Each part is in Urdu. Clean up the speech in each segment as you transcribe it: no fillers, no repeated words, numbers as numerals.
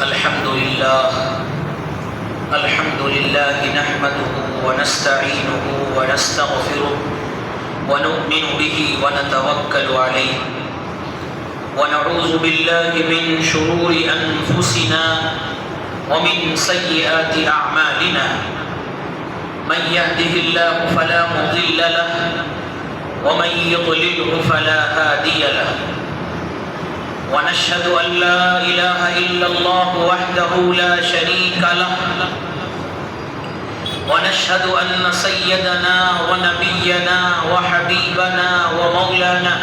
الحمد لله نحمده ونستعينه ونستغفره ونؤمن به ونتوكل عليه ونعوذ بالله من شرور أنفسنا ومن سيئات أعمالنا من يهده الله فلا مضل له ومن يضلله فلا هادي له ونشهد أن لا إله إلا الله وحده لا شريك له ونشهد أن سيدنا ونبينا وحبيبنا ومولانا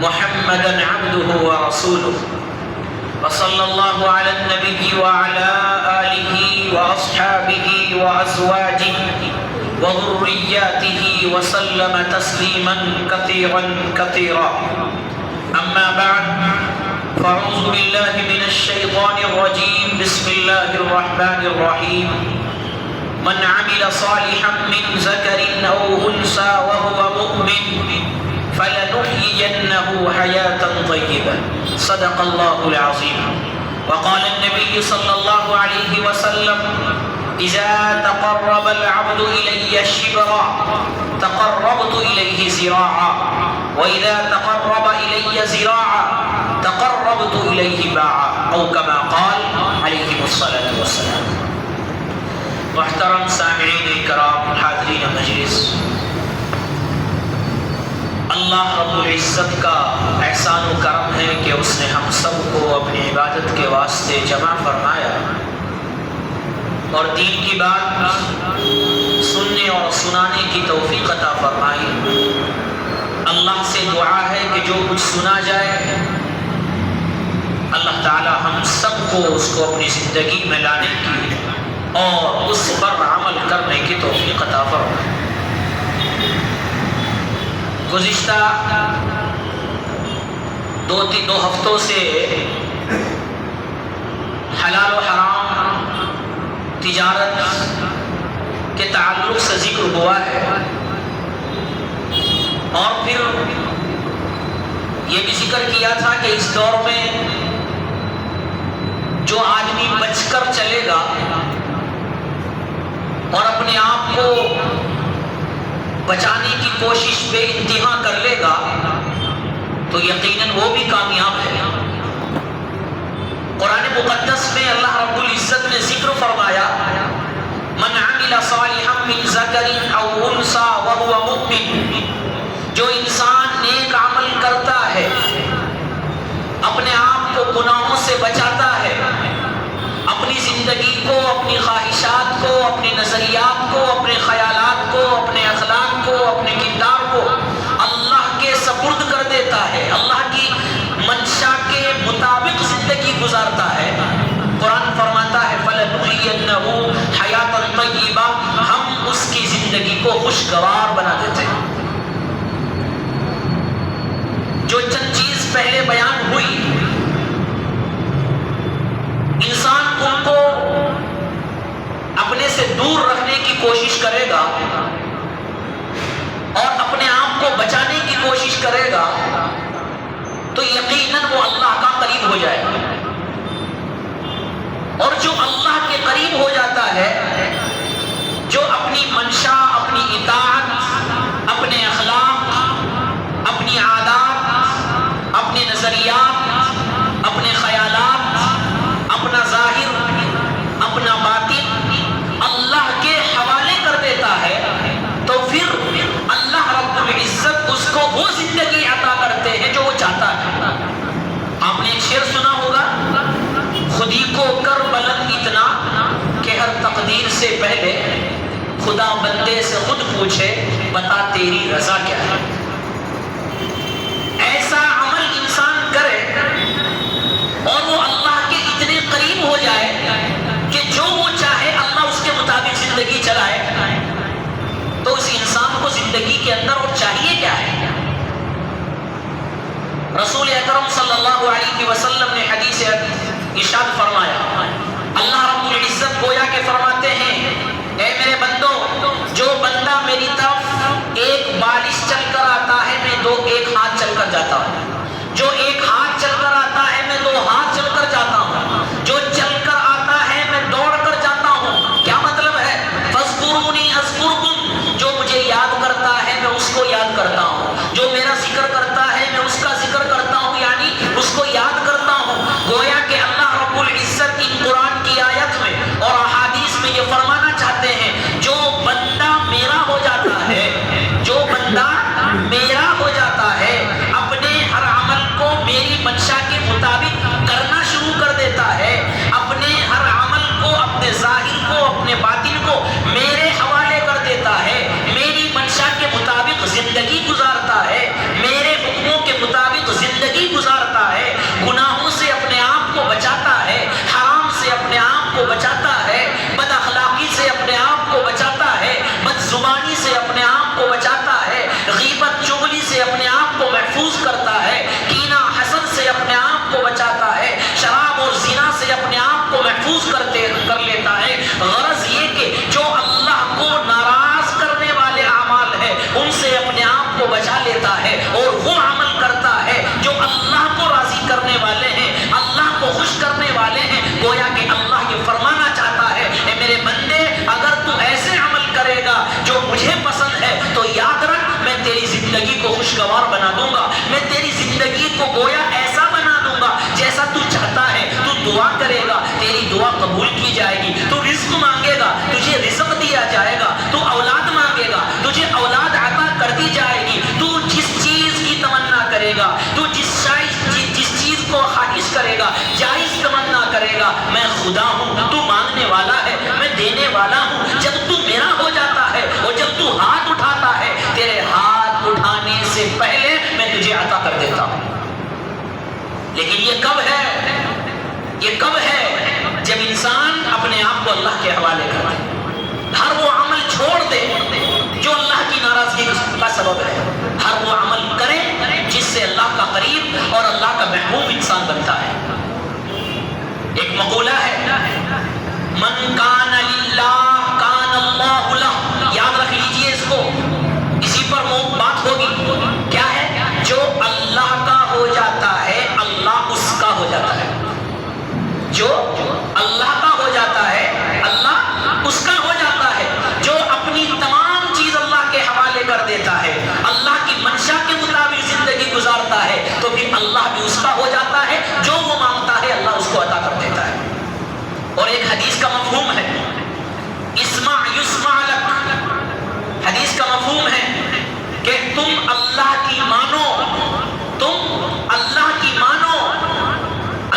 محمدا عبده ورسوله وصلى الله على النبي وعلى آله وأصحابه وأزواجه وذرياته وسلم تسليما كثيرا كثيرا. أما بعد فأعوذ بالله من الشيطان الرجيم. بسم الله الرحمن الرحيم. من عمل صالحا من ذكر أو أنثى وهو مؤمن فلنحيينه حياة طيبة. صدق الله العظيم. وقال النبي صلى الله عليه وسلم: إذا تقرب العبد إلي شبرا تقربت إليه ذراعا وإذا تقرب إلي ذراعا تقربت إليه باعا أو كما قال عليه الصلاة والسلام. محترم سامعین کرام، حاضرین مجلس، اللہ رب العزت کا احسان و کرم ہے کہ اس نے ہم سب کو اپنی عبادت کے واسطے جمع فرمایا اور دین کی بات سننے اور سنانے کی توفیق عطا فرمائی. اللہ سے دعا ہے کہ جو کچھ سنا جائے اللہ تعالی ہم سب کو اس کو اپنی زندگی میں لانے کی اور اس پر عمل کرنے کی توفیق عطا فرمائے. گزشتہ دو ہفتوں سے حلال و حرام تجارت کے تعلق سے ذکر ہوا ہے اور پھر یہ بھی ذکر کیا تھا کہ اس دور میں جو آدمی بچ کر چلے گا اور اپنے آپ کو بچانے کی کوشش بے انتہا کر لے گا تو یقیناً وہ بھی کامیاب ہے. قرآن مقدس میں اللہ رب العزت نے ذکر فرمایا: من عمل صالحا من ذکر او انثى وهو مؤمن. جو انسان نیک عمل کرتا ہے، اپنے آپ کو گناہوں سے بچاتا ہے، اپنی زندگی کو، اپنی خواہشات کو، اپنے نظریات کو، اپنے خیالات کو، اپنے اخلاق کو، اپنے کردار کو اللہ کے سپرد کر دیتا ہے، اللہ کی منشا کے مطابق زندگی گزارتا ہے. قرآن فرماتا ہے فَلَنُحْيِيَنَّهُ حَيَاةً طَيِّبَةً. ہم اس کی زندگی کو خوشگوار بنا دیتے ہیں. جو چند چیز پہلے بیان ہوئی، انسان ان کو اپنے سے دور رکھنے کی کوشش کرے گا اور اپنے آپ کو بچانے کی کوشش کرے گا تو یقیناً وہ اللہ کا قریب ہو جائے گا. اور جو اللہ کے قریب ہو جاتا ہے، جو اپنی منشا، اپنی اطاعت، اپنے اخلاق، اپنی عادات، اپنے نظریات، اپنے خیالات، اپنا ظاہر، اپنا باطن اللہ کے حوالے کر دیتا ہے تو پھر اللہ رب العزت اس کو وہ زندگی عطا کرتے ہیں جو وہ چاہتا ہے. آپ نے ایک شعر سنا ہوگا: خودی کو کر بلند اتنا کہ ہر تقدیر سے پہلے خدا بندے سے خود پوچھے بتا تیری رضا کیا ہے. ایسا عمل انسان کرے اور وہ اللہ کے اتنے قریب ہو جائے کہ جو وہ چاہے اللہ اس کے مطابق زندگی چلائے، تو اس انسان کو زندگی کے اندر اور چاہیے کیا ہے؟ رسول اکرم صلی اللہ علیہ وسلم نے حدیث ارشاد فرمایا، اللہ رب العزت گویا کہ فرماتے ہیں: اے میرے بندو، جو بندہ میری طرف ایک بالش چل کر آتا ہے میں ایک ہاتھ چل کر جاتا ہوں، جو ایک ہاتھ چل کر آتا ہے میں 2 ہاتھ چل کر جاتا ہوں، جو محفوظ کر لیتا ہے. غرض یہ کہ جو اللہ کو ناراض کرنے والے اعمال ہیں ان سے اپنے آپ کو بچا لیتا ہے اور وہ عمل کرتا ہے جو اللہ کو راضی کرنے والے ہیں, اللہ کو خوش کرنے والے ہیں. گویا کہ اللہ یہ فرمانا چاہتا ہے اے میرے بندے, اگر تو ایسے عمل کرے گا جو مجھے پسند ہے تو یاد رکھ میں تیری زندگی کو خوشگوار بنا دوں گا, میں تیری زندگی کو گویا ایسا بنا دوں گا جیسا تو چاہتا ہے. تو دعا کرے گا, تیری دعا قبول کی جائے گی. تو رزق مانگے گا, تجھے رزق دیا جائے گا. تو اولاد مانگے گا, تجھے اولاد عطا کر دی جائے گی. تو جس چیز کی تمنا کرے گا, تو جس چیز کو خواہش کرے گا, جائز تمنا کرے گا, میں خدا ہوں, تو مانگنے والا ہے, میں دینے والا ہوں. جب تو میرا ہو جاتا ہے اور جب تو ہاتھ اٹھاتا ہے, تیرے ہاتھ اٹھانے سے پہلے میں تجھے عطا کر دیتا ہوں. لیکن یہ کب ہے جب انسان اپنے آپ کو اللہ کے حوالے کرے, ہر وہ عمل چھوڑ دے جو اللہ کی ناراضگی کا سبب ہے, ہر وہ عمل کرے جس سے اللہ کا قریب اور اللہ کا محبوب انسان بنتا ہے. ایک مقولہ ہے, من کان للہ کان اللہ لہ. یاد رکھ لیجئے اس کو, اسی پر بات ہوگی. کیا ہے؟ جو اللہ کا ہو جاتا ہے اللہ اس کا ہو جاتا ہے. جو اللہ کا ہو جاتا ہے اللہ اس کا ہو جاتا ہے. جو اپنی تمام چیز اللہ کے حوالے کر دیتا ہے, اللہ کی منشا کے مطابق زندگی گزارتا ہے, تو پھر اللہ بھی اس کا ہو جاتا ہے. جو وہ مانگتا ہے اللہ اس کو عطا کر دیتا ہے. اور ایک حدیث کا مفہوم ہے اسمع یسمع لک. حدیث کا مفہوم ہے کہ تم اللہ کی مانو, تم اللہ کی مانو,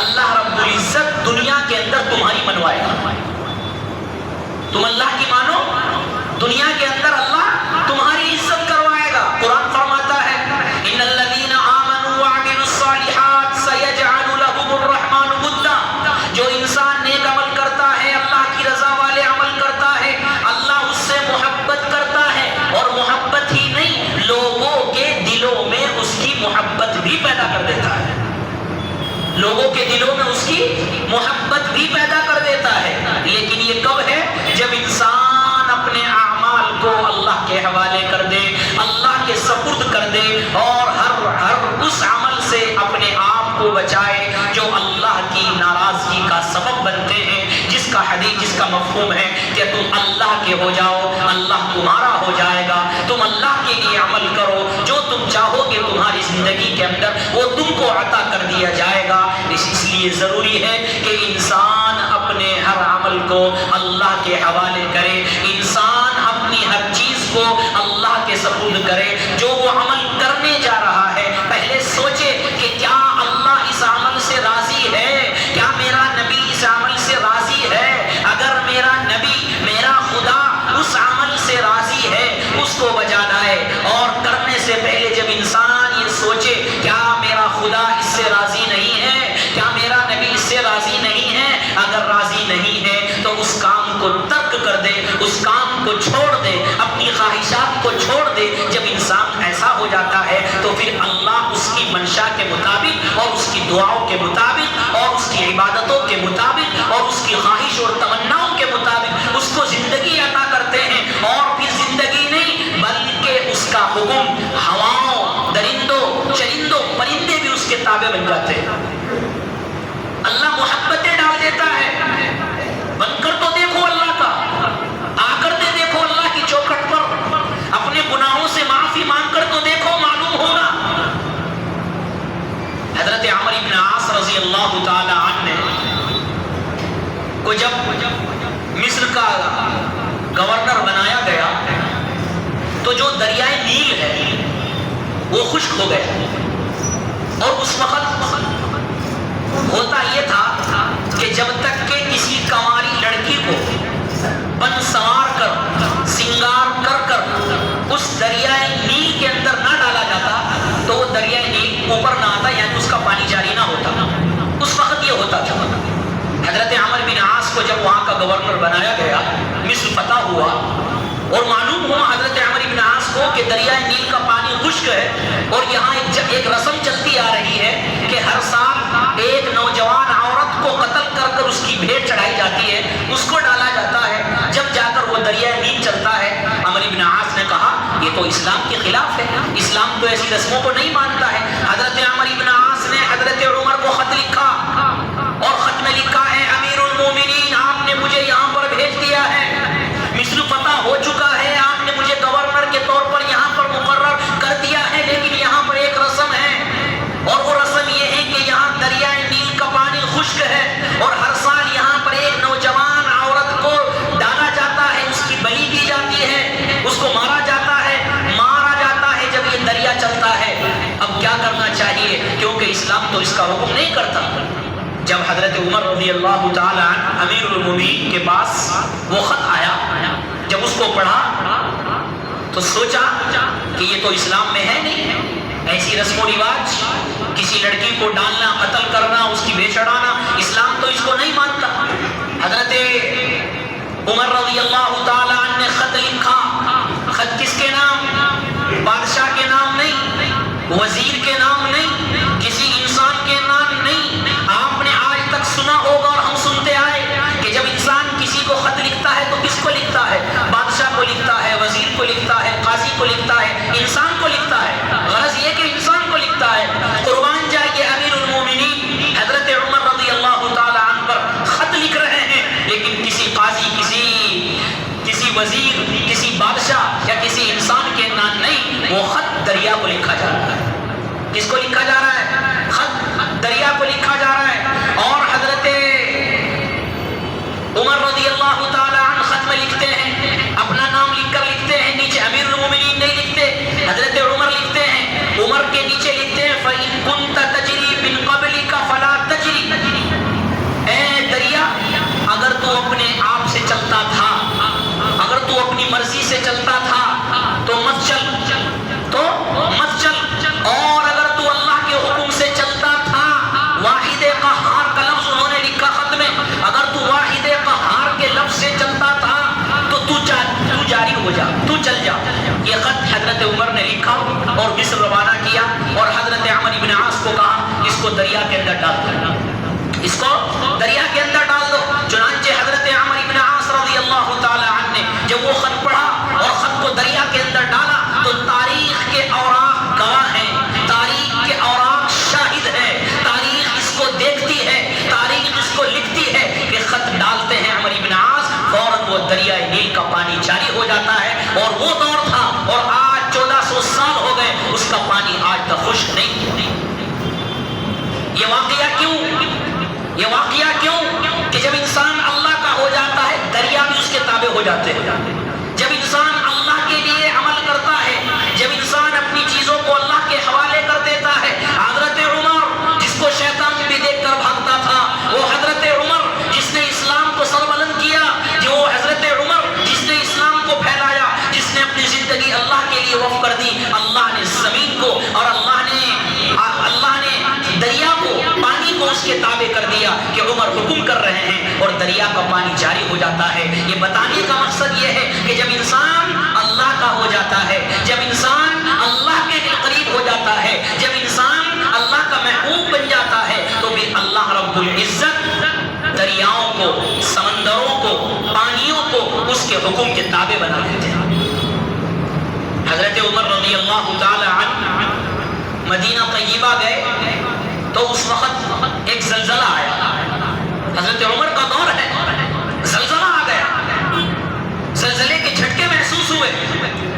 اللہ رب العزت دنیا کے اندر تمہاری منوائے گا. تم اللہ کی مانو, دنیا کے اندر اللہ تمہاری عزت کروائے گا. قرآن فرماتا ہے ان الذین آمنوا وعملوا الصالحات سیجعل لهم الرحمن ودا. جو انسان نیک عمل کرتا ہے, اللہ کی رضا والے عمل کرتا ہے, اللہ اس سے محبت کرتا ہے, اور محبت ہی نہیں لوگوں کے دلوں میں اس کی محبت بھی پیدا کر دیتا ہے. لوگوں کے دلوں میں اس کی محبت بھی پیدا کر دیتا ہے. لیکن یہ کب ہے؟ جب انسان اپنے اعمال کو اللہ کے حوالے کر دے, اللہ کے سپرد کر دے, اور ہر اس عمل سے اپنے آپ کو بچائے جو اللہ کی ناراضگی کا سبب بنتے ہیں. جس کا مفہوم ہے کہ تم اللہ کے ہو جاؤ, اللہ تمہارا ہو جائے گا. تم اللہ کے لیے عمل کرو, جو تم چاہو گے تمہاری زندگی کے اندر وہ تم کو عطا کر دیا جائے گا. اس لیے ضروری ہے کہ انسان اپنے ہر عمل کو اللہ کے حوالے کرے, انسان اپنی ہر چیز کو اللہ کے سپرد کرے. جو وہ عمل کرنے جا رہا ہے پہلے سوچے کہ کیا اللہ اس عمل سے راضی ہے, کیا میرا نبی اس عمل سے راضی ہے. اگر میرا نبی, میرا خدا اس عمل سے راضی ہے اس کو بجا لائے. اور کرنے سے پہلے جب انسان یہ سوچے کیا میرا خدا اس سے راضی نہیں ہے, کیا میرا نبی اس سے راضی نہیں ہے, اگر راضی نہیں ہے تو اس کام کو ترک کر دے, اس کام کو چھوڑ دے, اپنی خواہشات کو چھوڑ دے. جب انسان ایسا ہو جاتا ہے تو پھر اللہ اس کی منشا کے مطابق اور اس کی دعاؤں کے مطابق اور اس کی عبادتوں کے مطابق اور اس کی خواہش اور تمناؤں کے مطابق اس کو زندگی عطا کرتے ہیں. اور پھر زندگی نہیں بلکہ اس کا حکم ہواؤں, درندوں, چرندوں, پرندے بھی اس کے تابع بن جاتے ہیں. اللہ محبتیں ڈال دیتا ہے. بن کر تو دیکھو اللہ کا, آ کر دے دیکھو اللہ کی چوکھٹ پر, اپنے گناہوں سے معافی مانگ کر تو دیکھو, معلوم ہوگا. حضرت عمر بن عاص رضی اللہ تعالی عنہ کو جب مصر کا گورنر بنایا گیا تو جو دریائے نیل ہے وہ خشک ہو گیا. اور اس وقت ہوتا یہ تھا کہ جب تک کہ کسی کنواری لڑکی کو بن سنوار کر, سنگار کر کر اس دریائے نیل کے اندر نہ ڈالا جاتا تو وہ دریائے نیل اوپر نہ آتا, یعنی اس کا پانی جاری نہ ہوتا. اس وقت یہ ہوتا تھا. حضرت عمر بن عاص کو جب وہاں کا گورنر بنایا گیا, مصر فتح ہوا اور معلوم ہوا حضرت عمر بن عاص کو کہ دریائے نیل کا پانی خشک ہے, اور یہاں ایک رسم چلتی آ رہی ہے کہ ہر سال ایک نوجوان عورت کو قتل کر کر اس کی بھیٹ چڑھائی جاتی تو اسلام کے خلاف ہے. اسلام تو ایسی رسموں کو نہیں مانتا ہے. حضرت عمر بن عاص نے حضرت عمر کو خط لکھا اور خط میں لکھا ہے امیر المومنین آپ نے مجھے یہاں پر بھیج دیا ہے. مصر فتح ہو چکا ہے, آپ نے مجھے گورنر کے طور پر یہاں پر مقرر کر دیا ہے, لیکن یہاں پر ایک رسم ہے اور وہ رسم یہ ہے کہ یہاں دریائے نیل کا پانی خشک ہے اور ہر سال یہاں پر ایک نوجوان عورت کو ڈالا جاتا ہے, اس کی بلی دی جاتی ہے, اس کو مارا جاتا ہے جب یہ دریا چلتا ہے. اب کیا کرنا چاہیے کیونکہ اسلام تو اس کا حکم نہیں کرتا. جب حضرت عمر رضی اللہ تعالی عنہ امیر المومنین کے پاس وہ خط آیا, جب اس کو پڑھا تو سوچا کہ یہ تو اسلام میں ہے نہیں, ایسی رسم و رواج کسی لڑکی کو ڈالنا, قتل کرنا, اس کی بے چڑھانا, اسلام تو اس کو نہیں مانتا. حضرت عمر رضی اللہ تعالی عنہ نے خط لکھا. خط کس کے نام؟ بادشاہ کے نام نہیں, وزیر کے نام نہیں, کسی انسان کے نام نہیں. آپ نے آج تک سنا ہوگا اور ہم سنتے آئے کہ جب انسان کسی کو خط لکھتا ہے تو کس کو لکھتا ہے؟ بادشاہ کو لکھتا ہے, وزیر کو لکھتا ہے, قاضی کو لکھتا ہے, انسان کو لکھتا ہے. غرض یہ کہ انسان کو لکھتا ہے. قربان جائے امیر المومنین حضرت عمر رضی اللہ تعالی عنہ پر خط لکھ رہے ہیں, لیکن کسی قاضی, کسی وزیر, کسی بادشاہ یا کسی انسان کے نام نہیں, وہ خط دریا کو لکھا جا رہا ہے. کس کو لکھا جا رہا ہے؟ خط دریا کو لکھا جا رہا ہے. اور حضرت عمر رضی اللہ تعالی عنہ خط میں لکھتے ہیں, اپنا نام لکھ کر لکھتے ہیں, نیچے امیر المومنین نہیں لکھتے, حضرت عمر لکھتے ہیں. عمر کے نیچے لکھتے ہیں فَإِن كُنْتَ تَجْرِي مِنْ قَبْلِكَ فَلَا تَجْرِي. اے دریا اگر تو اپنے آپ سے چلتا تھا, اگر تو اپنی مرضی سے چلتا تھا تو مت چل, اور اگر تو اللہ کے حکم سے چلتا تھا, واحد قہار کا لفظ انہوں نے لکھا خط میں, اگر تو واحد قہار کے لفظ سے چلتا تھا تو تو جاری ہو جا, تو چل جا. یہ خط حضرت عمر نے لکھا اور مصر روانہ کیا اور حضرت عمر بن عاص کو کہا اس کو دریا کے اندر ڈال دو, اس کو دریا کے اندر ڈال دو. چنانچہ حضرت عمر بن عاص رضی اللہ تعالی عنہ نے جب وہ خط پڑھا اور خط کو دریا کے اندر ڈالا تو تاریخ کے اوراق گواہ ہیں, تاریخ کے اوراق شاہد ہے, تاریخ اس کو دیکھتی ہے, تاریخ اس کو لکھتی ہے کہ خط ڈالتے ہیں عمر بن عاص, فوراً وہ دریائے نیل کا پانی جاری ہو جاتا ہے. اور وہ دور تھا اور آج 1400 سال ہو گئے, اس کا پانی آج تک خشک نہیں. یہ واقعہ کیوں کہ جب انسان اللہ کا ہو جاتا ہے دریا بھی اس کے تابع ہو جاتے ہیں. جب انسان اللہ کے لیے عمل کرتا ہے, جب انسان اپنی چیزوں کو اللہ کے حوالے کر دیتا ہے. حضرت عمر جس کو شیطان بھی دیکھ کر بھاگتا تھا, وہ حضرت عمر جس نے اسلام کو سربلند کیا, جو حضرت عمر جس نے اسلام کو پھیلایا, جس نے اپنی زندگی اللہ کے لیے وقف کر دی. اللہ نے زمین کو اور اللہ نے دریا کو, پانی کو اس کے تابع کر دیا کہ عمر حکم کر رہے ہیں اور دریا کا پانی جاری ہو جاتا ہے. یہ بتانے کا مقصد یہ ہے کہ جب انسان اللہ کا ہو جاتا ہے, جب انسان اللہ کے قریب ہو جاتا ہے, جب انسان اللہ کا محبوب بن جاتا ہے, تو پھر اللہ رب العزت دریاؤں کو, سمندروں کو, پانیوں کو اس کے حکم کے تابع بنا دیتے ہیں. حضرت عمر رضی اللہ تعالی عنہ مدینہ طیبہ گئے تو اس وقت ایک زلزلہ آیا. حضرت عمر کا دور ہے, زلزلہ آ گیا, زلزلے کے جھٹکے محسوس ہوئے.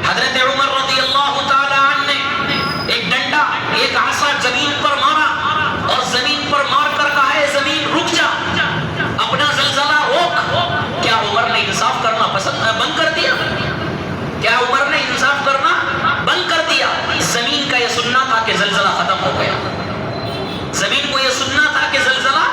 حضرت عمر رضی اللہ تعالی عنہ نے ایک ڈنڈا, ایک عصا زمین پر مارا اور زمین پر مار کر کہا ہے زمین رک جا, اپنا زلزلہ روک. کیا عمر نے انصاف کرنا بند کر دیا؟ کیا عمر نے انصاف کرنا بند کر دیا؟ زمین کا یہ سننا تھا کہ زلزلہ ختم ہو گیا, زمین کو یہ سننا تھا کہ زلزلہ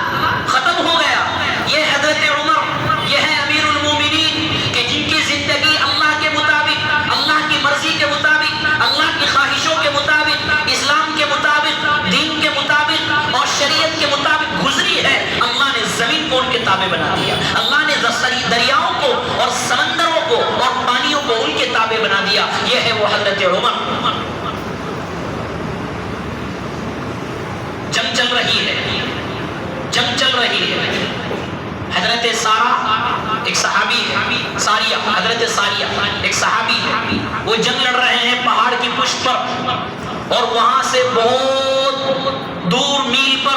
ختم ہو گیا. یہ حضرت عمر, یہ ہے امیر المومنین کہ جن کی زندگی اللہ کے مطابق, اللہ کی مرضی کے مطابق, اللہ کی خواہشوں کے مطابق, اسلام کے مطابق, دین کے مطابق اور شریعت کے مطابق گزری ہے. اللہ نے زمین کو ان کے تابع بنا دیا, اللہ نے دریاؤں کو اور سمندروں کو اور پانیوں کو ان کے تابع بنا دیا. یہ ہے وہ حضرت عمر. جنگ چل رہی ہے, حضرت سارہ ایک صحابی ہے ساریہ، حضرت ساریہ ایک صحابی ہے، وہ جنگ لڑ رہے ہیں پہاڑ کی پشت پر، اور وہاں سے بہت دور میل پر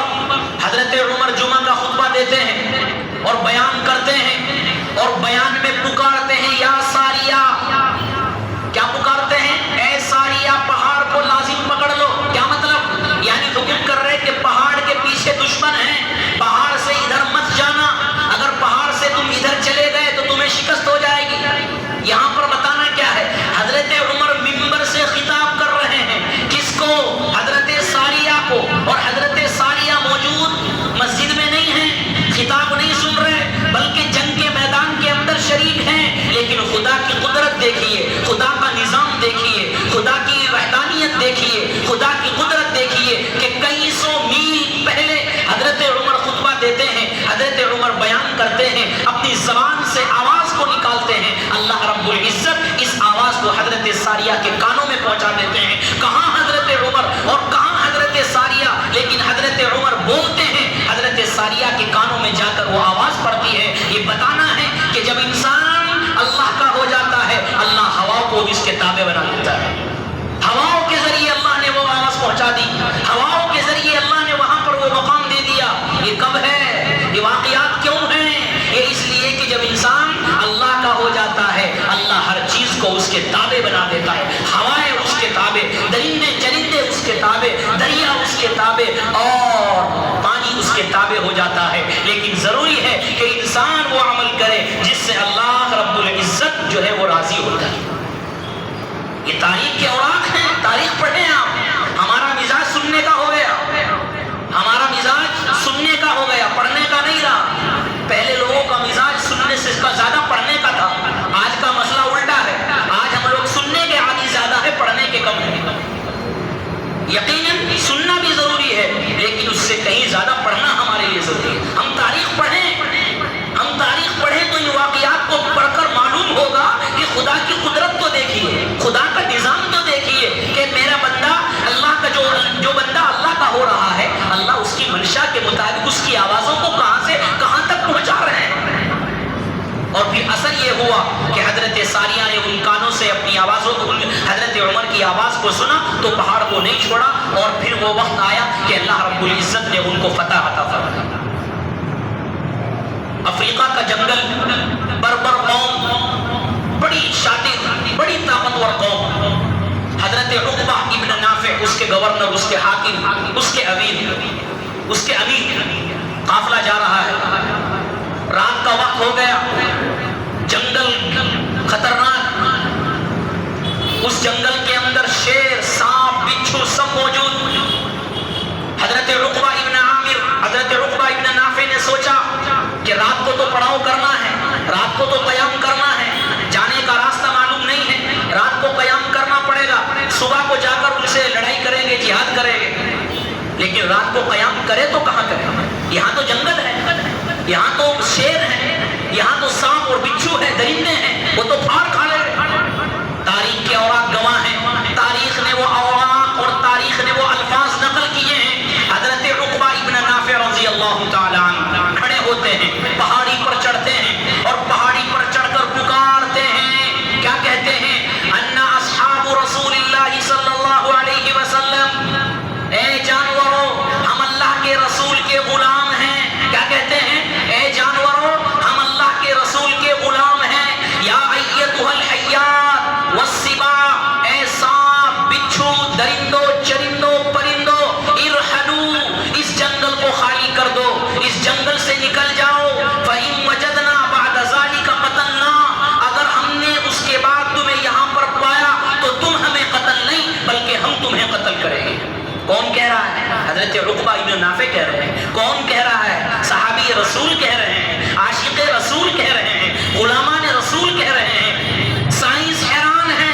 حضرت عمر جمعہ کا خطبہ دیتے ہیں اور بیان کرتے ہیں، اور بیان میں پکارتے ہیں یا ساریہ، کیا پکارتے ہیں؟ اے ساریہ پہاڑ کو لازم پکڑ لو۔ کیا مطلب؟ یعنی حکم کر رہے کہ پہاڑ کے پیچھے دشمن ہیں، پہاڑ سے ادھر مت جانا، اگر پہاڑ سے تم ادھر چلے گئے تو تمہیں شکست ہو جائے گی۔ یہاں پر بتانا کیا ہے؟ حضرت عمر منبر سے خطاب کر رہے ہیں، کس کو؟ حضرت ساریہ کو، اور حضرت ساریہ موجود مسجد میں نہیں ہیں، خطاب نہیں سن رہے، بلکہ جنگ کے میدان کے اندر شریک ہیں، لیکن خدا کی قدرت دیکھیے، خدا کا نظام دیکھیے، خدا کی وحدانیت دیکھیے، خدا کی قدرت دیکھیے کہ کئی سو میل پہلے حضرت عمر خطبہ دیتے ہیں، حضرت عمر بیان کرتے ہیں، اپنی زبان سے آواز کو نکالتے ہیں، اللہ رب العزت اس آواز کو حضرت ساریہ کے کانوں میں پہنچا دیتے ہیں۔ کہاں حضرت عمر اور کہاں حضرت ساریہ، لیکن حضرت عمر بولتے ہیں، حضرت ساریہ کے کانوں میں جا کر وہ آواز پڑتی ہے۔ یہ بتانا ہے کہ جب انسان اللہ کا ہو جاتا ہے، اللہ ہواؤں کو اس کے تابع بنا دیتا ہے، ہواؤں کے ذریعے اللہ نے وہ آواز پہنچا دی، ہواؤں کے ذریعے اللہ نے وہاں پر وہ مقام دے دیا۔ یہ کب ہے؟ یہ واقعات کیوں ہیں؟ یہ اس لیے کہ جب انسان اللہ کا ہو جاتا ہے، اللہ ہر چیز کو اس کے تابع بنا دیتا ہے، ہوائیں اس کے تابع، درندے چرندے اس کے تابع، دریا اس کے تابع، اور پانی اس کے تابع ہو جاتا ہے۔ لیکن ضروری ہے کہ انسان وہ عمل کرے جس سے اللہ رب العزت جو ہے وہ راضی ہوتا ہے۔ یہ تاریخ کے اوراق ہیں، تاریخ پڑھیں آپ۔ ہمارا مزاج سننے کا ہو گیا، ہمارا مزاج سننے کا ہو گیا، پڑھنے کا نہیں رہا۔ پہلے لوگوں کا مزاج سننے سے زیادہ پڑھنے کا تھا، آج کا مسئلہ الٹا ہے، آج ہم لوگ سننے کے عادی زیادہ ہے، پڑھنے کے کم ہے۔ یقیناً سننا بھی ضروری ہے، لیکن اس سے کہیں زیادہ پڑھنا ہمارے لیے ضروری ہے۔ ہم تاریخ پڑھیں تو ان واقعات کو پڑھ کر معلوم ہوگا کہ خدا کی قدرت تو دیکھیے، خدا کا نظام تو دیکھیے کہ میرا بندہ اللہ کا جو بندہ اللہ کا ہو رہا ہے، اللہ اس کی منشا کے مطابق اس کی آوازوں کو کہاں سے کہاں تک پہنچا رہے ہیں۔ اور پھر اثر یہ ہوا کہ حضرت ساریہ نے ان کانوں سے اپنی آوازوں کو، حضرت عمر کی آواز کو سنا تو پہاڑ کو نہیں چھوڑا، اور پھر وہ وقت آیا کہ اللہ رب العزت نے ان کو فتح عطا فرمایا۔ افریقہ کا جنگل، بربر قوم، بڑی شاطر، بڑی طاقتور قوم، حضرت عقبہ ابن نافع اس کے گورنر، اس کے حاکم، اس کے امیر، قافلہ جا رہا ہے، رات کا وقت ہو گیا، جنگل خطرناک، اس جنگل کے اندر شیر، سانپ، بچھو سب موجود۔ حضرت عقبہ ابن نافع نے سوچا کہ رات کو تو پڑاؤ کرنا ہے، رات کو تو قیام کرنا ہے، جانے کا راستہ معلوم نہیں ہے، رات کو قیام کرنا پڑے گا، صبح کو جا کر ان سے لڑائی کریں گے، جہاد کریں گے، لیکن رات کو قیام کرے تو کہاں کرے؟ یہاں تو جنگل ہے، یہاں تو شیر ہے، یہاں تو سانپ اور بچھو ہے، درندے ہیں، وہ تو پھاڑ کھا لے۔ تاریخ کے اوراق گواہ ہیں، تاریخ نے وہ اوراق اور تاریخ نے وہ الفاظ نقل کیے ہیں۔ حضرت عقبہ ابن نافع رضی اللہ تعالیٰ عنہ کھڑے ہوتے ہیں، پہاڑی پر چڑھتے ہیں، اور پہاڑی پر چڑھ کر پکارتے ہیں، کیا کہتے ہیں؟ انا اصحاب رسول اللہ صلی اللہ علیہ وسلم، اے جانوروں ہم اللہ کے رسول کے غلام ہیں۔ کیا کہتے ہیں؟ اے جانوروں ہم اللہ کے رسول کے غلام ہیں۔ یا ایتھا الحیات والسباع، اے سانپ، بچھو، درندوں، چرندوں، پرندوں، ارحلوا، اس جنگل کو خالی کر دو، اس جنگل سے نکل جاؤ۔ فإن وجدنا بعد ذلك قتلنا، اگر ہم نے اس کے بعد تمہیں یہاں پر پایا تو تم ہمیں قتل نہیں بلکہ ہم تمہیں قتل کریں گے۔ کون کہہ رہا ہے؟ حضرت عقبہ ابن نافع کہہ رہے ہیں۔ کون کہہ رہا ہے؟ صحابی رسول کہہ رہے ہیں، عاشق رسول کہہ رہے ہیں، غلامان رسول کہہ رہے ہیں۔ سائنس حیران ہے،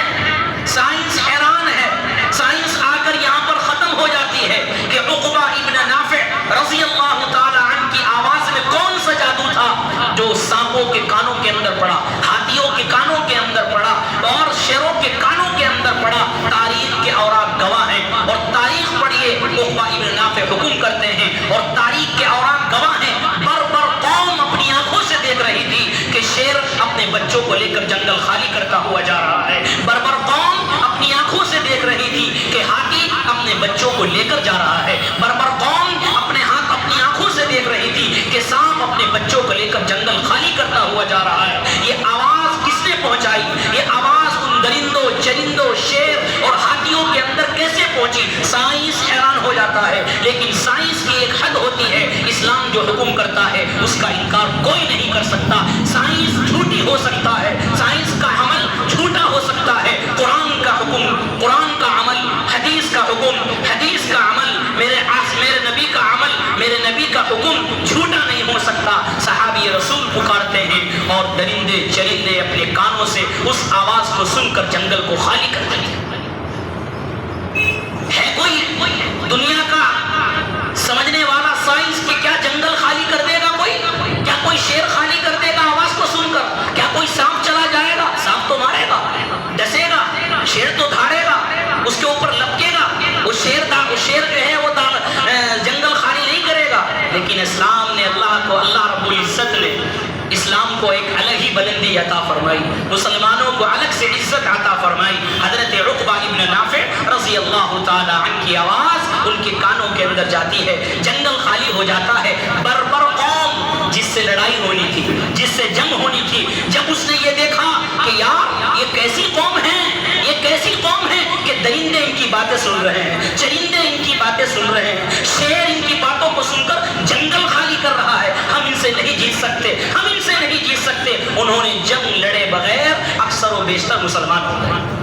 سائنس حیران ہے، سائنس آ کر یہاں پر ختم ہو جاتی ہے کہ عقبہ ابن نافع رضی اللہ تعالی عنہ کی آواز میں کون سا جادو تھا جو سانپوں کے کانوں کے اندر پڑا، ہاتھیوں کے کانوں کے اندر پڑا، اور شیروں کے کانوں کے اندر پڑا۔ تاریخ کے اوراق گواہ ہیں، اور تاریخ پڑھیے، عقبہ ابن نافع حکم کرتے ہیں، اور تاریخ کے اوراق گواہ ہیں۔ بربر قوم اپنی آنکھوں سے دیکھ رہی تھی کہ شیر کو لے کر جنگل خالی کرتا ہوا جا رہا ہے. بربر قوم اپنی آنکھوں سے دیکھ رہی تھی کہ ہاتھی اپنے بچوں کو لے کر جا رہا ہے. بربر قوم اپنی آنکھوں سے دیکھ رہی تھی کہ سانپ اپنے بچوں کو لے کر جنگل خالی کرتا ہوا جا رہا ہے. یہ آواز کس نے پہنچائی؟ یہ آواز ان درندوں، چرندوں، شیر اور ہاتھیوں کے اندر کیسے پہنچی؟ سائنس حیران ہو جاتا ہے، لیکن سائنس کی ایک حد ہوتی ہے. اسلام جو حکم کرتا ہے اس کا انکار کوئی نہیں کر سکتا. سائنس جھوٹی ہو سکتا ہے، سائنس کا عمل جھوٹا ہو سکتا ہے. قرآن کا حکم، قرآن کا عمل، حدیث کا حکم، حدیث کا عمل، میرے نبی کا عمل، میرے نبی کا حکم جھوٹا نہیں ہو سکتا. صحابی رسول پکارتے ہیں اور درندے چرندے اپنے کانوں سے اس آواز کو سن کر جنگل کو خالی کر دیتے ہیں. ہے کوئی دنیا کا سمجھنے والا سائنس کہ کیا جنگل خالی کر دے گا کوئی؟ کیا کوئی شیر خالی کر دے گا آواز کو سن کر؟ کیا کوئی سانپ چلا جائے گا؟ سانپ تو مارے گا، ڈسے گا. شیر تو دھاڑے گا، اس کے اوپر لپکے گا. وہ شیر جو ہے وہ جنگل خالی نہیں کرے گا. لیکن اسلام نے اللہ رب العزت نے اسلام کو ایک الگ ہی بلندی عطا فرمائی، مسلمانوں کو الگ سے عزت عطا فرمائی. حضرت عقبہ ابن نافع رضی اللہ تعالی عنہ کی آواز ان کے کانوں کے اندر جاتی ہے، جنگل خالی ہو جاتا ہے. بربر قوم جس سے لڑائی ہونی تھی، جس سے جنگ ہونی تھی، جب اس نے یہ دیکھا کہ یار یہ کیسی قوم ہے، یہ کیسی قوم ہے کہ درندے ان کی باتیں سن رہے ہیں، چرندے ان کی باتیں سن رہے ہیں، شیر ان کی باتوں کو سن کر جنگل خالی کر رہا ہے، ہم ان سے نہیں جیت سکتے، ہم ان سے نہیں جیت سکتے. انہوں نے جنگ لڑے بغیر اکثر و بیشتر مسلمان ہو گئے.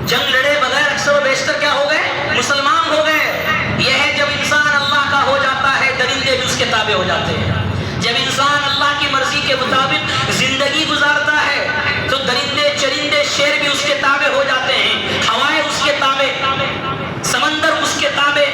جنگ لڑے بغیر اکثر و بیشتر کیا ہو گئے؟ مسلمان ہو گئے. یہ ہے جب انسان اللہ کا ہو جاتا ہے درندے بھی اس کے تابع ہو جاتے ہیں. جب انسان اللہ کی مرضی کے مطابق زندگی گزارتا ہے تو درندے چرندے شیر بھی اس کے تابع ہو جاتے ہیں. ہوائیں اس کے تابع، سمندر اس کے تابع،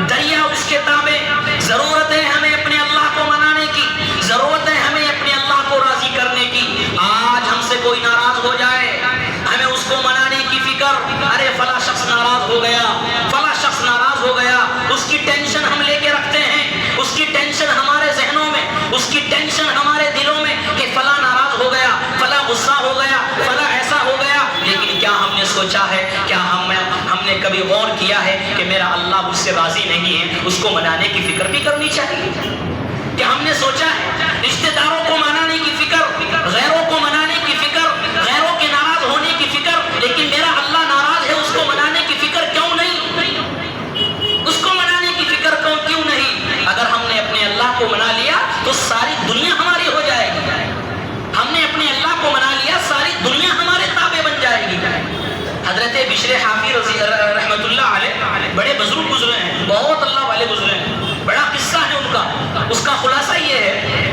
دریا اس کے تابع. ضرورت ہے ہمیں اپنے اللہ کو منانے کی، ضرورت ہے ہمیں اپنے اللہ کو راضی کرنے کی. آج ہم سے کوئی ناراض ہو جائے، ہمیں اس کو منانے کی فکر، ارے فلاں شخص ناراض ہو گیا، فلاں شخص ناراض ہو گیا، اس کی ٹینشن ہم لے کے رکھتے ہیں، اس کی ٹینشن ہمارے ذہنوں میں، اس کی ٹینشن ہمارے دلوں میں کہ فلاں ناراض ہو گیا، فلاں غصہ ہو گیا، فلاں ایسا ہو گیا. لیکن کیا ہم نے سوچا ہے، کیا ہم نے کبھی غور کیا ہے کہ میرا اللہ مجھ سے راضی نہیں ہے، اس کو منانے کی فکر بھی کرنی چاہیے؟ کیا ہم نے سوچا ہے رشتہ داروں کو منانے کی فکر، غیروں کو منانے کی فکر، غیروں کے ناراض ہونے کی فکر، لیکن میرا اللہ ناراض ہے اس کو منانے کی فکر کیوں نہیں؟ اس کو منانے کی فکر کیوں نہیں؟ اگر ہم نے اپنے اللہ کو منا لیا تو ساری دنیا ہماری ہو جائے گی. ہم نے اپنے اللہ کو منا لیا، ساری دنیا ہمارے تابع بن جائے گی. حضرت بشر حافی رحمۃ اللہ علیہ بڑے بزرگ گزرے ہیں، بہت اللہ والے گزرے ہیں، بڑا قصہ ہے ان کا. اس کا خلاصہ یہ ہے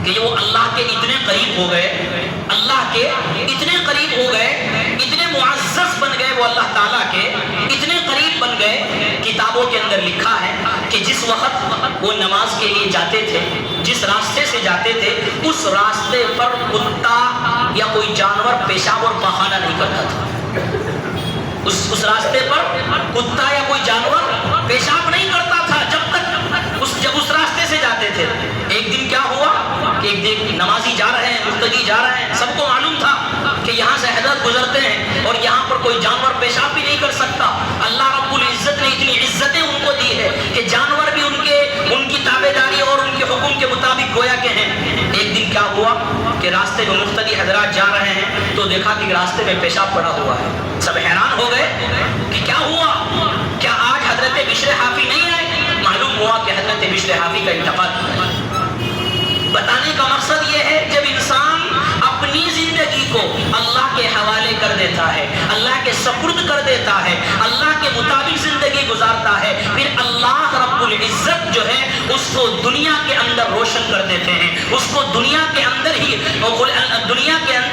کہ وہ اللہ کے اتنے قریب ہو گئے، اللہ کے اتنے قریب ہو گئے، اتنے معزز بن گئے وہ اللہ تعالیٰ کے، اتنے قریب بن گئے. کتابوں کے اندر لکھا ہے کہ جس وقت وہ نماز کے لیے جاتے تھے، جس راستے سے جاتے تھے، اس راستے پر کتا یا کوئی جانور پیشاب اور پخانہ نہیں کرتا تھا. اس راستے پر کتا یا کوئی جانور پیشاب نہیں کرتا تھا جب اس راستے سے جاتے تھے. ایک دن کیا ہوا کہ ایک دن نمازی جا رہے ہیں، مقتدی جا رہے ہیں، سب کو معلوم تھا کہ یہاں سے حضرت گزرتے ہیں اور یہاں پر کوئی جانور پیشاب بھی نہیں کر سکتا. اللہ رب العزت نے اتنی عزتیں ان کو دی ہے کہ جانور بھی ان کی تابع داری اور ان کے حکم کے مطابق گویا کے ہیں. ایک دن کیا ہوا کہ راستے میں مقتدی حضرات جا رہے ہیں تو دیکھا کہ راستے میں پیشاب پڑا ہوا ہے. سب حیران ہو گئے کہ کیا ہوا، کیا آج حضرت بشر حافی نہیں آئے؟ معلوم ہوا کہ حضرت بشر حافی کا انتقال ہوا. بتانے کا مقصد یہ ہے جب انسان اپنی زندگی کو اللہ کے حوالے کر دیتا ہے، اللہ کے سپرد کر دیتا ہے، اللہ کے مطابق زندگی گزارتا ہے، پھر اللہ رب العزت جو ہے اس کو دنیا کے اندر روشن کر دیتے ہیں. اس کو دنیا کے اندر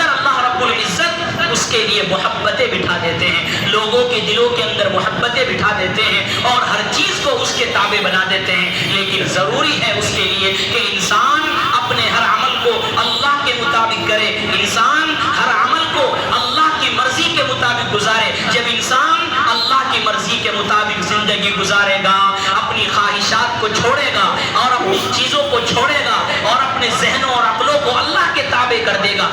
اللہ رب العزت اس کے لیے محبتیں بٹھا دیتے ہیں، لوگوں کے دلوں کے اندر محبتیں بٹھا دیتے ہیں اور ہر چیز کو اس کے تابع بنا دیتے ہیں. لیکن ضروری ہے اس کے لیے کہ انسان اپنے ہر عمل کو اللہ کے مطابق کرے، انسان ہر عمل کو اللہ کی مرضی کے مطابق گزارے. جب انسان اللہ کی مرضی کے مطابق زندگی گزارے گا، اپنی خواہشات کو چھوڑے گا اور اپنی چیزوں کو چھوڑے گا اور اپنے ذہنوں اور عقلوں کو اللہ کے تابع کر دے گا،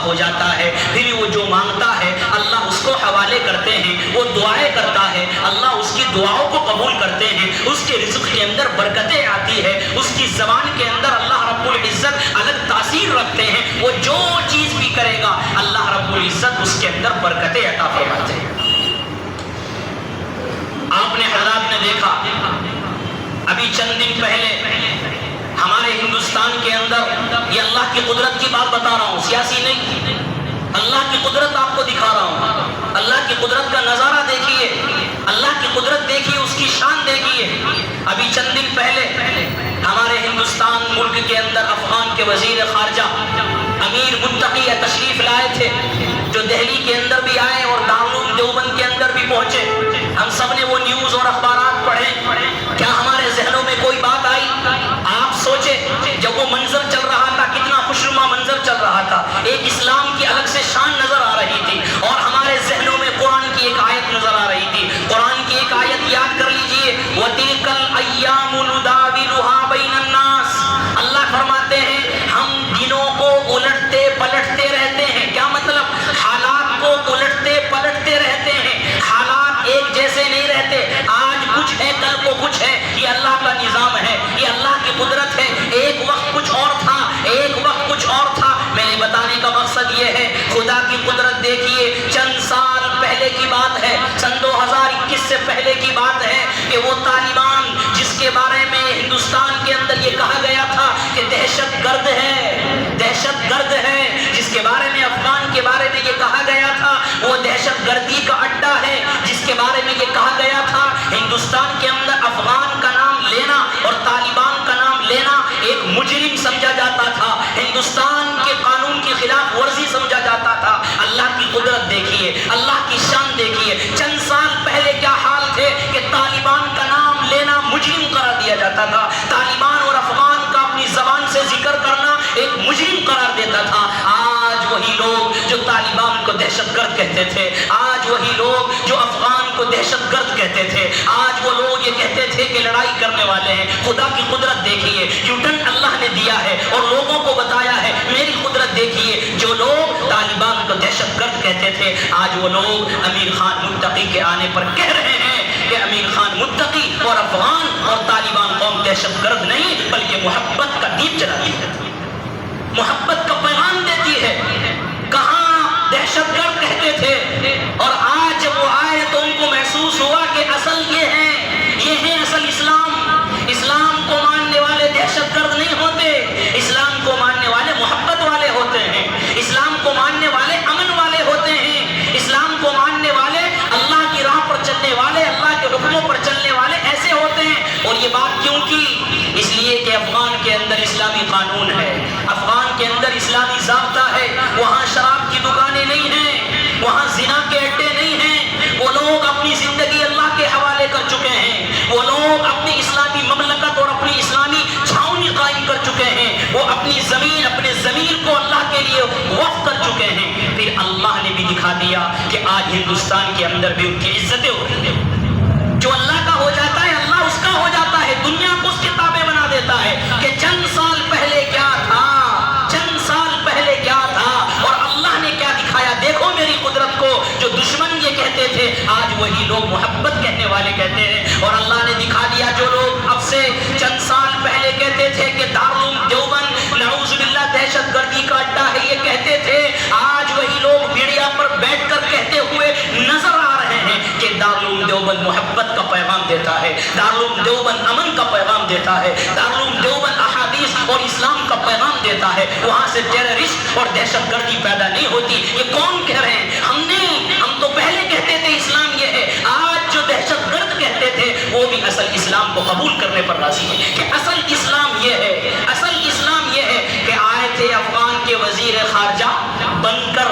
ہو جاتا ہے، پھر وہ جو مانگتا ہے اللہ اس کو حوالے کرتے ہیں، وہ دعائیں کرتا ہے اللہ اس کی دعاؤں کو قبول کرتے ہیں، اس کے رزق کے اندر برکتیں آتی ہے، اس کی زبان کے اندر اللہ رب العزت الگ تاثیر رکھتے ہیں، وہ جو چیز بھی کرے گا اللہ رب العزت اس کے اندر برکتیں عطا فرماتے ہیں۔ آپ نے حضرات نے دیکھا ابھی چند دن پہلے ہمارے ہندوستان کے اندر، یہ اللہ کی قدرت کی بات بتا رہا ہوں، سیاسی نہیں، اللہ کی قدرت آپ کو دکھا رہا ہوں، اللہ کی قدرت کا نظارہ دیکھیے، اللہ کی قدرت دیکھیے، اس کی شان دیکھیے۔ ابھی چند دن پہلے ہمارے ہندوستان ملک کے اندر افغان کے وزیر خارجہ امیر متقی تشریف لائے تھے، جو دہلی کے اندر بھی آئے اور دارالعلوم دیوبند کے اندر بھی پہنچے۔ ہم سب نے وہ نیوز اور اخبارات پڑھے، کیا ہمارے ذہنوں میں کوئی بات آئی؟ آپ سوچے جب وہ منظر چل رہا تھا، کتنا خوشنما منظر چل رہا تھا، ایک اسلام کی الگ سے شان نظر آ رہی تھی، اور ہمارے ذہنوں میں قرآن کی ایک آیت نظر آ رہی تھی۔ قرآن کی ایک آیت یاد کر لیجئے، وَتِلْكَ الْأَيَّامُ نُدَاوِلُهَا بَيْنَ النَّاسِ، اللہ فرماتے ہیں ہم دنوں کو الٹتے پلٹتے رہتے ہیں۔ کیا مطلب؟ حالات کو الٹتے پلٹتے رہتے ہیں، حالات ایک جیسے نہیں رہتے، آج کچھ ہے کل کو کچھ ہے، یہ اللہ کا نظام ہے، یہ اللہ کی قدرت ہے۔ ایک وقت کچھ اور تھا، ایک وقت کچھ اور تھا۔ میں نے بتانے کا مقصد یہ ہے، خدا کی قدرت دیکھیے، چند سال پہلے کی بات ہے، سن 2021 سے پہلے کی بات ہے کہ وہ طالبان جس کے بارے میں ہندوستان کے اندر یہ کہا گیا تھا کہ دہشت گرد ہے، دہشت گرد ہے، جس کے بارے میں افغان کے بارے میں یہ کہا گیا تھا وہ دہشت گردی کا اڈا ہے، جس کے بارے میں یہ کہا گیا تھا ہندوستان کے اندر افغان کا نام لینا اور طالبان کا نام لینا ایک مجرم سمجھا جاتا تھا، ہندوستان کے قانون کی خلاف ورزی سمجھا جاتا تھا۔ اللہ کی قدرت دیکھیے، اللہ کی شان دیکھیے، چند سال پہلے کیا حال تھے کہ طالبان کا نام لینا مجرم قرار دیا جاتا تھا، طالبان اور افغان کا اپنی زبان سے ذکر کرنا ایک مجرم قرار دیتا تھا۔ آج وہی لوگ جو طالبان کو دہشت گرد کہتے تھے، آج وہی لوگ جو افغان کو دہشت گرد کہتے تھے، آج وہ لوگ یہ کہتے تھے کہ لڑائی کرنے والے ہیں۔ خدا کی قدرت دیکھیے، یوٹن اللہ نے دیا ہے اور لوگوں کو بتایا ہے، میری قدرت دیکھیے، جو لوگ طالبان کو دہشت گرد کہتے تھے آج وہ لوگ امیر خان متقی کے آنے پر کہہ رہے ہیں کہ امیر خان متقی اور افغان اور طالبان قوم دہشت گرد نہیں بلکہ محبت کا دیپ جلاتی ہے، محبت کا پیغام دیتی ہے۔ کہاں دہشت گرد کہتے تھے اور آج جب وہ آئے تو ان کو محسوس ہوا کہ اصل یہ ہے اصل اسلام۔ اسلام کو ماننے والے دہشت گرد نہیں ہوتے، اسلام کو ماننے والے محبت والے ہوتے ہیں، اسلام کو ماننے والے امن والے ہوتے ہیں، اسلام کو ماننے والے اللہ کی راہ پر چلنے والے، اللہ کے حکموں پر چلنے والے ایسے ہوتے ہیں۔ اور یہ بات کیوں کی؟ اس لیے کہ افغان کے اندر اسلامی قانون ہے، افغان کے اندر اسلامی ضابطہ ہے، وہاں شراب کی دکانیں نہیں ہیں، وہاں زنا کے اڈے نہیں ہیں، وہ لوگ اپنی زندگی اللہ کے حوالے کر چکے ہیں، وہ لوگ اپنی اسلامی مملکت اور اپنی اسلامی چھاؤنی قائم کر چکے ہیں، وہ اپنی زمین اپنے ضمیر کو اللہ کے لیے وقف کر چکے ہیں۔ پھر اللہ نے بھی دکھا دیا کہ آج ہندوستان کے اندر بھی ان کی عزتیں ہوتی ہیں، جو اللہ کا ہو جاتا ہے اللہ اس کا ہو جاتا ہے، دنیا کو اس کے تابع بنا دیتا ہے کہ چند سال پہلے کیا تھا، چند سال پہلے کیا تھا اور اللہ نے کیا دکھایا۔ دیکھو میری قدرت کو، جو دشمن یہ کہتے تھے آج وہی لوگ محبت کہنے والے کہتے ہیں، اور اللہ نے دکھا دیا جو لوگ اب سے چند سال پہلے کہتے تھے کہ دارالعلوم دیوبند نعوذ باللہ دہشت گردی کا اڈا ہے یہ کہتے تھے، آج وہی لوگ میڈیا پر بیٹھ کر کہتے ہوئے نظر آ رہے ہیں کہ دارالعلوم دیوبند محبت کا پیغام دیتا ہے، دارالعلوم دیوبند امن کا پیغام دیتا ہے، دارالعلوم دیوبند احادیث اور اسلام کا پیغام دیتا ہے، وہاں سے ٹیررسٹ اور دہشت گردی پیدا نہیں ہوتی۔ یہ کون کہہ رہے ہیں؟ ہم نہیں، ہم تو پہلے کہتے تھے اسلام یہ ہے، آج جو دہشت گرد کہتے تھے وہ بھی اصل اسلام کو قبول کرنے پر راضی ہے کہ اصل اسلام یہ ہے، اصل اسلام یہ ہے کہ آئے تھے افغان کے وزیر خارجہ بن کر،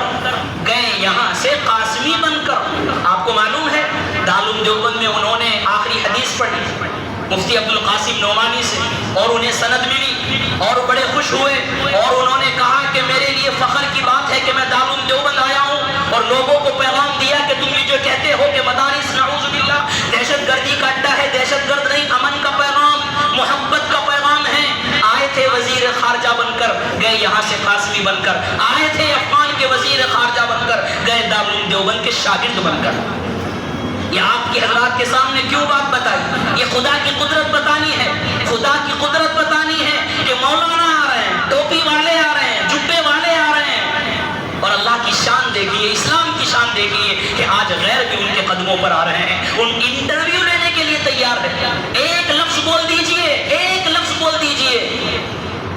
گئے یہاں سے قاسمی بن کر۔ آپ کو معلوم ہے دارالعلوم دیوبند میں انہوں نے آخری حدیث پڑھی مفتی عبدالقاسم نعمانی سے اور انہیں سند ملی اور بڑے خوش ہوئے، اور انہوں نے کہا کہ میرے لیے فخر کی بات ہے کہ میں دارالعلوم دیوبند آیا ہوں اور لوگوں کو پیغام دیا کہ تم یہ جو کہتے ہو کہ مدارس نعوذ باللہ دہشت گردی کا اڈا ہے، دہشت گرد نہیں، امن کا پیغام، محبت کا پیغام ہے۔ آئے تھے وزیر خارجہ بن کر، گئے یہاں سے قاسمی بن کر، آئے تھے افغان کے کے وزیر خارجہ بن کر گئے دارالعلوم دیوبند کے شاگرد بن کر. یہ آپ کے حضرات کے سامنے کیوں بات بتائی؟ یہ خدا کی قدرت بتانی ہے. خدا کی قدرت بتانی ہے کہ مولانا آ رہے ہیں, ٹوپی والے آ رہے ہیں, جبے والے آ رہے ہیں, اور اللہ کی شان دیکھیے, اسلام کی شان دیکھیے کہ آج غیر بھی ان کے قدموں پر آ رہے ہیں. ان انٹرویو لینے کے لیے تیار ہے. ایک لفظ بول دیجئے, ایک لفظ بول دیجئے.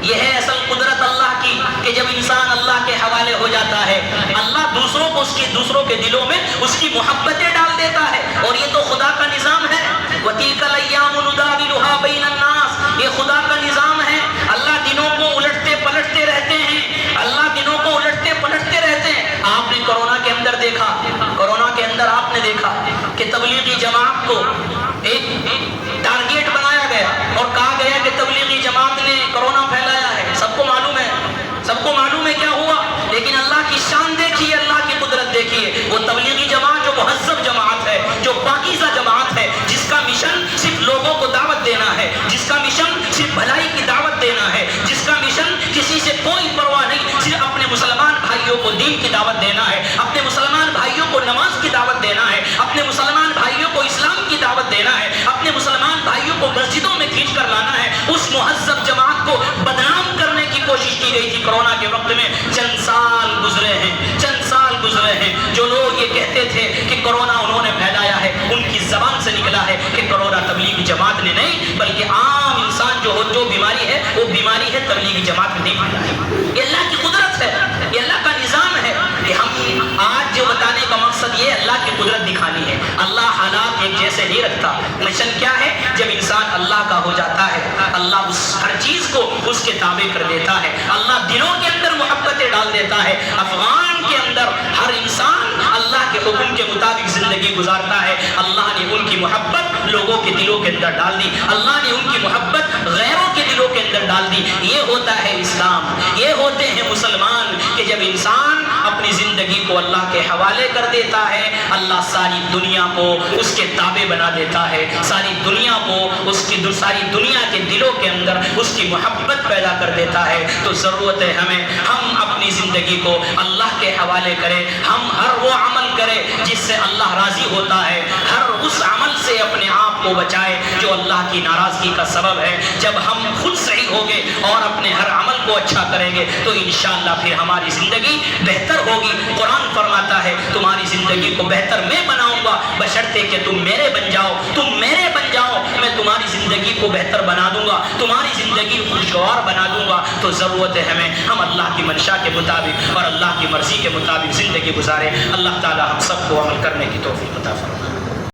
یہ ہے اصل قدرت اللہ کی کہ جب انسان اللہ کے حوالے ہو جاتا ہے, اللہ دوسروں کو دوسروں کے دلوں میں اس کی محبتیں ڈال دیتا ہے. اور یہ تو خدا کا نظام ہے. وَتِلْكَ الْأَيَّامُ نُدَاوِلُهَا بَيْنَ النَّاسِ, یہ خدا کا نظام ہے. اللہ دنوں کو الٹتے پلٹتے رہتے ہیں, اللہ دنوں کو الٹتے پلٹتے رہتے ہیں. آپ نے کورونا کے اندر دیکھا, کورونا کے اندر آپ نے دیکھا کہ تبلیغی جماعت کو ایک ٹارگیٹ بنایا گیا اور کہا گیا کہ تبلیغی جماعت نے کورونا پھیلایا ہے. سب کو معلوم ہے, سب کو معلوم ہے کیا ہوا. لیکن اللہ کی شان دیکھیے, اللہ کی قدرت دیکھیے. وہ تبلیغی جماعت جو مہذب جماعت ہے, جو پاکیزہ جماعت ہے, جس کا مشن صرف لوگوں کو دعوت دینا ہے, جس کا مشن صرف بھلائی کی دعوت دینا ہے, جس کا مشن کسی سے کوئی پرواہ نہیں, صرف اپنے مسلمان بھائیوں کو دین کی دعوت دینا ہے, اپنے مسلمان بھائیوں کو نماز کی دعوت دینا ہے, اپنے مسلمان بھائیوں کو اسلام کی دعوت دینا ہے, اپنے مسلمان بھائیوں کو مسجدوں میں کھینچ کر لانا ہے. اس مہذب جماعت کو بدنام کرنے کی کوشش کی گئی تھی کورونا کے وقت میں. چند سال گزرے ہیں, چند سال گزرے ہیں. جو لوگ یہ کہتے تھے کہ کورونا انہوں نے پھیلایا ہے, ان کی زبان سے نکلا ہے کہ کورونا تبلیغی جماعت نے نہیں, بلکہ عام انسان جو بیماری ہے وہ بیماری ہے تبلیغی جماعت نے نہیں پھیلائی. یہ اللہ کی قدرت ہے, یہ اللہ کا نظام ہے. کہ ہم آج جو بتانے کا مقصد یہ اللہ کی قدرت دکھانی ہے. اللہ حالات ایک جیسے نہیں رکھتا. مشن کیا ہے؟ جب انسان اللہ کا ہو جاتا ہے, اللہ اس ہر چیز کو اس کے تابع کر دیتا ہے. اللہ دلوں کے اندر محبتیں ڈال دیتا ہے. افغان کے اندر ہر انسان اللہ کے حکم کے مطابق زندگی گزارتا ہے. اللہ نے ان کی محبت لوگوں کے دلوں کے اندر ڈال دی, اللہ نے ان کی محبت غیروں کے دلوں کے اندر ڈال دی. یہ ہوتا ہے اسلام, یہ ہوتے ہیں مسلمان. کہ جب انسان اپنی زندگی کو اللہ کے حوالے کر دیتا ہے, اللہ ساری دنیا کو اس کے تابع بنا دیتا ہے. ساری دنیا کو ساری دنیا کے دلوں کے اندر اس کی محبت پیدا کر دیتا ہے. تو ضرورت ہے ہم اپنی زندگی کو اللہ کے حوالے کریں. ہم ہر وہ عمل کریں جس سے اللہ راضی ہوتا ہے, ہر اس عمل سے اپنے آپ کو بچائے جو اللہ کی ناراضگی کا سبب ہے. جب ہم خود صحیح ہوگے اور اپنے ہر عمل کو اچھا کریں گے تو انشاءاللہ پھر ہماری زندگی بہتر ہوگی. قرآن فرماتا ہے تمہاری زندگی کو بہتر میں بناؤں گا بشرطے کہ تم میرے بن جاؤ, تم میرے بن جاؤ, میں تمہاری زندگی کو بہتر بنا دوں گا, تمہاری زندگی خوشگوار بنا دوں گا. تو ضرورت ہے ہم اللہ کی منشا کے مطابق اور اللہ کی مرضی کے مطابق زندگی گزاریں. اللہ تعالی ہم سب کو عمل کرنے کی توفیق عطا فرمائے.